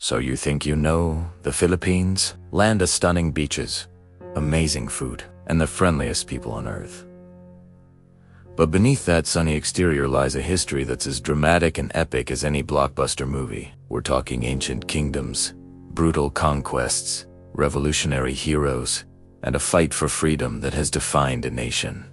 So you think you know the Philippines? Land of stunning beaches, amazing food, and the friendliest people on earth. But beneath that sunny exterior lies a history that's as dramatic and epic as any blockbuster movie. We're talking ancient kingdoms, brutal conquests, revolutionary heroes, and a fight for freedom that has defined a nation.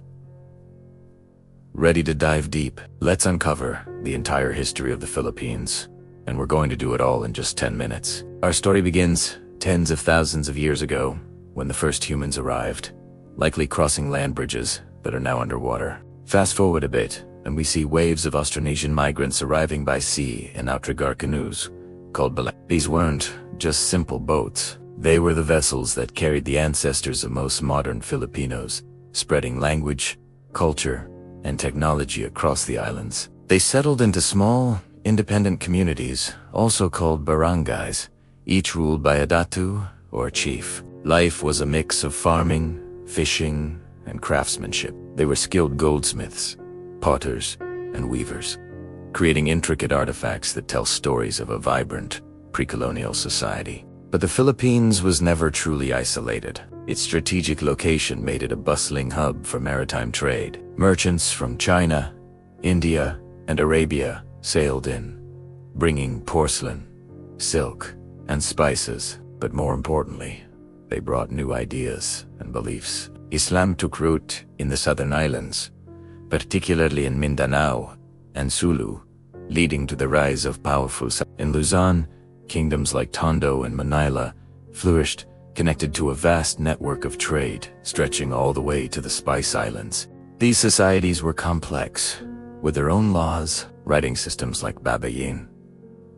Ready to dive deep? Let's uncover the entire history of the Philippines. And we're going to do it all in just 10 minutes. Our story begins tens of thousands of years ago, when the first humans arrived, likely crossing land bridges that are now underwater. Fast forward a bit, and we see waves of Austronesian migrants arriving by sea in outrigger canoes, called balay. These weren't just simple boats. They were the vessels that carried the ancestors of most modern Filipinos, spreading language, culture, and technology across the islands. They settled into small, independent communities, also called barangays, each ruled by a datu, or chief. Life was a mix of farming, fishing, and craftsmanship. They were skilled goldsmiths, potters, and weavers, creating intricate artifacts that tell stories of a vibrant, pre-colonial society. But the Philippines was never truly isolated. Its strategic location made it a bustling hub for maritime trade. Merchants from China, India, and Arabia sailed in, bringing porcelain, silk, and spices. But more importantly, they brought new ideas and beliefs. Islam took root in the southern islands, particularly in Mindanao and Sulu, leading to the rise of powerful in Luzon. Kingdoms like Tondo and Manila flourished, connected to a vast network of trade stretching all the way to the Spice Islands. These societies were complex, with their own laws, writing systems like Babayin,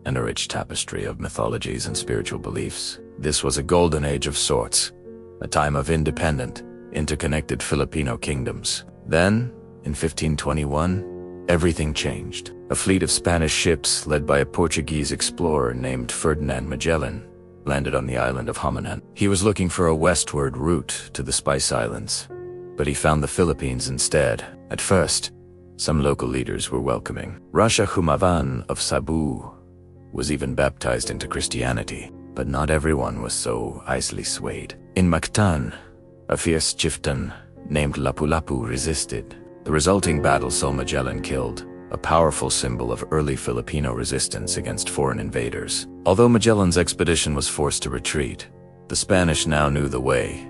and a rich tapestry of mythologies and spiritual beliefs. This was a golden age of sorts, a time of independent, interconnected Filipino kingdoms. Then, in 1521, everything changed. A fleet of Spanish ships led by a Portuguese explorer named Ferdinand Magellan landed on the island of Homanan. He was looking for a westward route to the Spice Islands, but he found the Philippines instead. At first, some local leaders were welcoming. Rasha Humavan of Cebu was even baptized into Christianity, but not everyone was so easily swayed. In Mactan, a fierce chieftain named Lapu-Lapu resisted. The resulting battle saw Magellan killed, a powerful symbol of early Filipino resistance against foreign invaders. Although Magellan's expedition was forced to retreat, the Spanish now knew the way.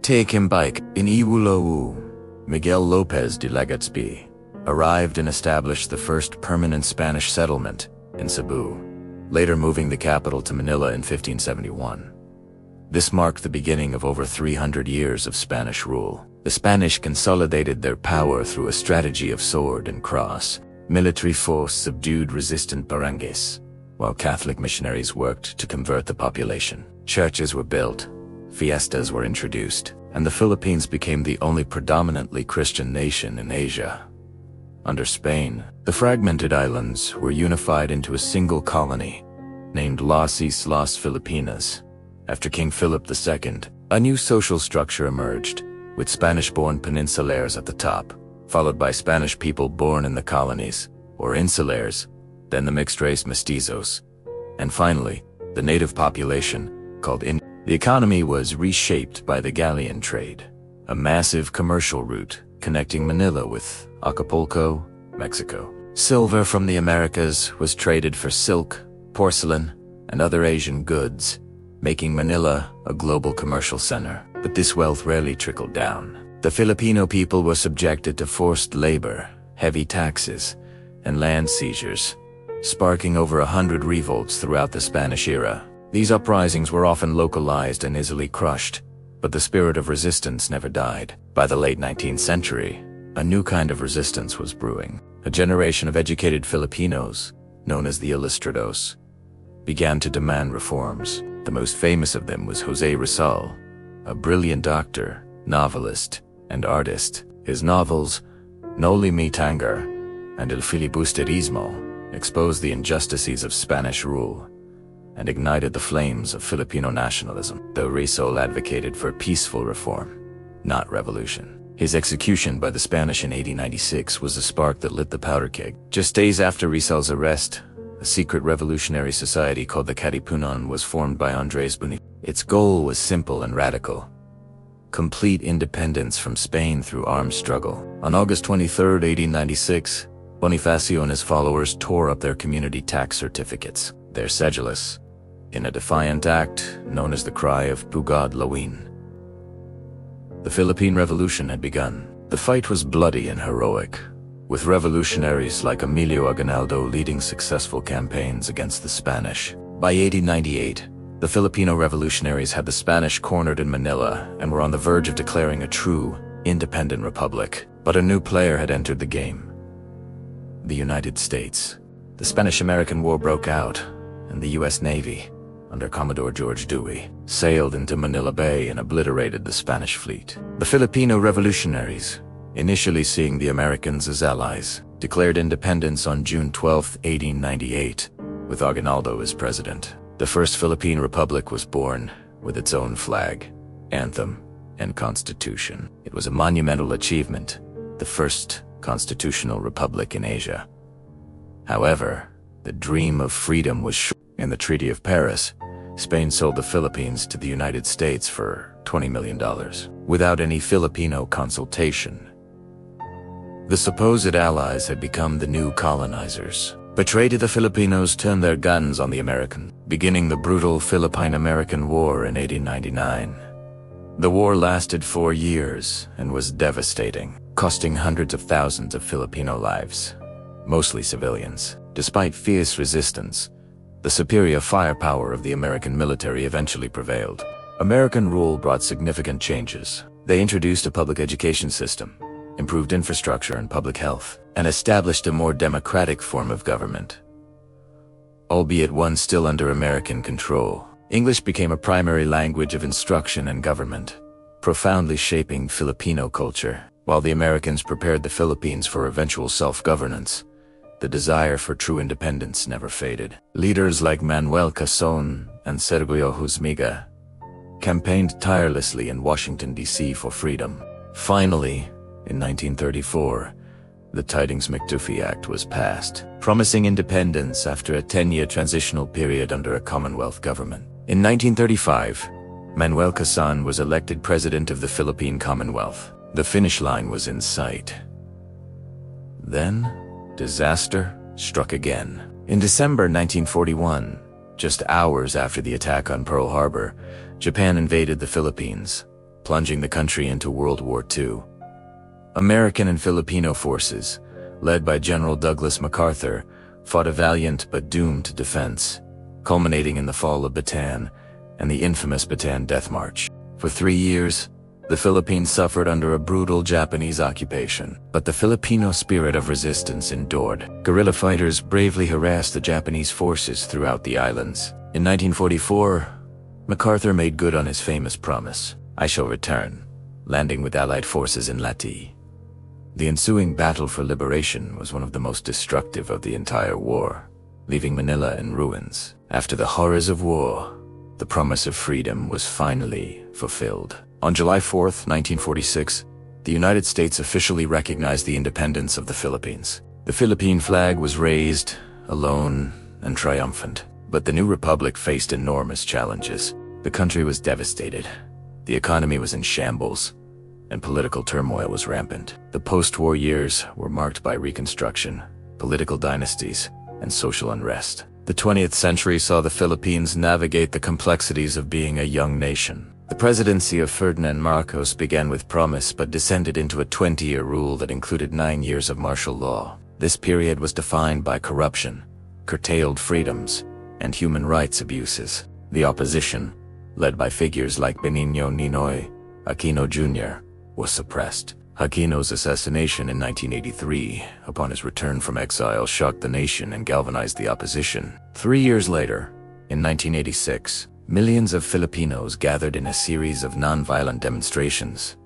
Take him back. In Iwulowu, Miguel Lopez de Legazpi arrived and established the first permanent Spanish settlement in Cebu, later moving the capital to Manila in 1571. This marked the beginning of over 300 years of Spanish rule. The Spanish consolidated their power through a strategy of sword and cross. Military force subdued resistant barangays, while Catholic missionaries worked to convert the population. Churches were built, fiestas were introduced, and the Philippines became the only predominantly Christian nation in Asia. Under Spain, the fragmented islands were unified into a single colony, named Las Islas Filipinas. After King Philip II, a new social structure emerged, with Spanish-born peninsulares at the top, followed by Spanish people born in the colonies, or insulares, then the mixed-race mestizos, and finally, the native population, called Indians. The economy was reshaped by the galleon trade, a massive commercial route connecting Manila with Acapulco, Mexico. Silver from the Americas was traded for silk, porcelain, and other Asian goods, making Manila a global commercial center. But this wealth rarely trickled down. The Filipino people were subjected to forced labor, heavy taxes, and land seizures, sparking over 100 revolts throughout the Spanish era. These uprisings were often localized and easily crushed, but the spirit of resistance never died. By the late 19th century, a new kind of resistance was brewing. A generation of educated Filipinos, known as the Ilustrados, began to demand reforms. The most famous of them was Jose Rizal, a brilliant doctor, novelist, and artist. His novels, Noli Me Tangere and El Filibusterismo, exposed the injustices of Spanish rule and ignited the flames of Filipino nationalism. Though Rizal advocated for peaceful reform, not revolution, his execution by the Spanish in 1896 was the spark that lit the powder keg. Just days after Rizal's arrest, a secret revolutionary society called the Katipunan was formed by Andres Bonifacio. Its goal was simple and radical: complete independence from Spain through armed struggle. On August 23, 1896, Bonifacio and his followers tore up their community tax certificates, their cedulus, in a defiant act known as the Cry of Pugad Lawin. The Philippine Revolution had begun. The fight was bloody and heroic, with revolutionaries like Emilio Aguinaldo leading successful campaigns against the Spanish. By 1898, the Filipino revolutionaries had the Spanish cornered in Manila and were on the verge of declaring a true, independent republic. But a new player had entered the game: the United States. The Spanish-American War broke out, and the U.S. Navy, under Commodore George Dewey, sailed into Manila Bay and obliterated the Spanish fleet. The Filipino revolutionaries, initially seeing the Americans as allies, declared independence on June 12, 1898, with Aguinaldo as president. The first Philippine Republic was born, with its own flag, anthem, and constitution. It was a monumental achievement, the first constitutional republic in Asia. However, the dream of freedom was short. In the Treaty of Paris, Spain sold the Philippines to the United States for $20 million, without any Filipino consultation. The supposed allies had become the new colonizers. Betrayed, the Filipinos turned their guns on the Americans, beginning the brutal Philippine-American War in 1899. The war lasted 4 years and was devastating, costing hundreds of thousands of Filipino lives, mostly civilians. Despite fierce resistance, the superior firepower of the American military eventually prevailed. American rule brought significant changes. They introduced a public education system, improved infrastructure and public health, and established a more democratic form of government, albeit one still under American control. English became a primary language of instruction and government, profoundly shaping Filipino culture. While the Americans prepared the Philippines for eventual self-governance, the desire for true independence never faded. Leaders like Manuel Quezon and Sergio Husmiga campaigned tirelessly in Washington, D.C. for freedom. Finally, in 1934, the Tidings-McDuffie Act was passed, promising independence after a 10-year transitional period under a Commonwealth government. In 1935, Manuel Quezon was elected president of the Philippine Commonwealth. The finish line was in sight. Then, disaster struck again. In December 1941, just hours after the attack on Pearl Harbor, Japan invaded the Philippines, plunging the country into World War II. American and Filipino forces, led by General Douglas MacArthur, fought a valiant but doomed defense, culminating in the fall of Bataan and the infamous Bataan Death March. For 3 years, the Philippines suffered under a brutal Japanese occupation, but the Filipino spirit of resistance endured. Guerrilla fighters bravely harassed the Japanese forces throughout the islands. In 1944, MacArthur made good on his famous promise: "I shall return," landing with Allied forces in Leyte. The ensuing battle for liberation was one of the most destructive of the entire war, leaving Manila in ruins. After the horrors of war, the promise of freedom was finally fulfilled. On July 4, 1946, the United States officially recognized the independence of the Philippines. The Philippine flag was raised, alone and triumphant. But the new republic faced enormous challenges. The country was devastated, the economy was in shambles, and political turmoil was rampant. The post-war years were marked by reconstruction, political dynasties, and social unrest. The 20th century saw the Philippines navigate the complexities of being a young nation. The presidency of Ferdinand Marcos began with promise but descended into a 20-year rule that included 9 years of martial law. This period was defined by corruption, curtailed freedoms, and human rights abuses. The opposition, led by figures like Benigno Ninoy Aquino Jr., was suppressed. Aquino's assassination in 1983, upon his return from exile, shocked the nation and galvanized the opposition. 3 years later, in 1986, millions of Filipinos gathered in a series of nonviolent demonstrations,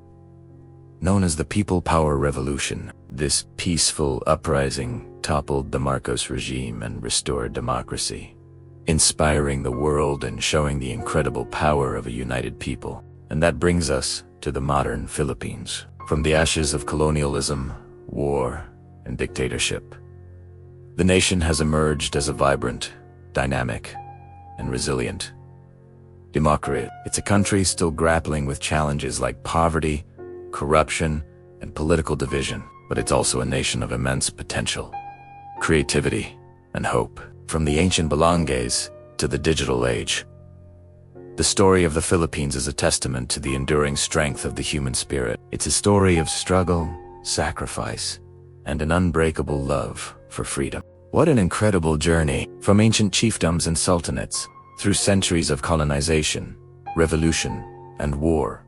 known as the People Power Revolution. This peaceful uprising toppled the Marcos regime and restored democracy, inspiring the world and showing the incredible power of a united people. And that brings us to the modern Philippines. From the ashes of colonialism, war, and dictatorship, The nation has emerged as a vibrant, dynamic, and resilient democracy. It's a country still grappling with challenges like poverty, corruption, and political division, but it's also a nation of immense potential, creativity, and hope. From the ancient Balangays to the digital age, the story of the Philippines is a testament to the enduring strength of the human spirit. It's a story of struggle, sacrifice, and an unbreakable love for freedom. What an incredible journey, from ancient chiefdoms and sultanates, through centuries of colonization, revolution, and war,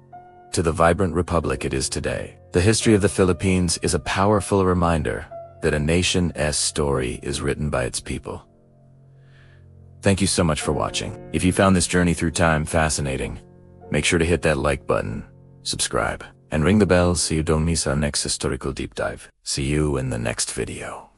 to the vibrant republic it is today. The history of the Philippines is a powerful reminder that a nation's story is written by its people. Thank you so much for watching. If you found this journey through time fascinating, make sure to hit that like button, subscribe, and ring the bell so you don't miss our next historical deep dive. See you in the next video.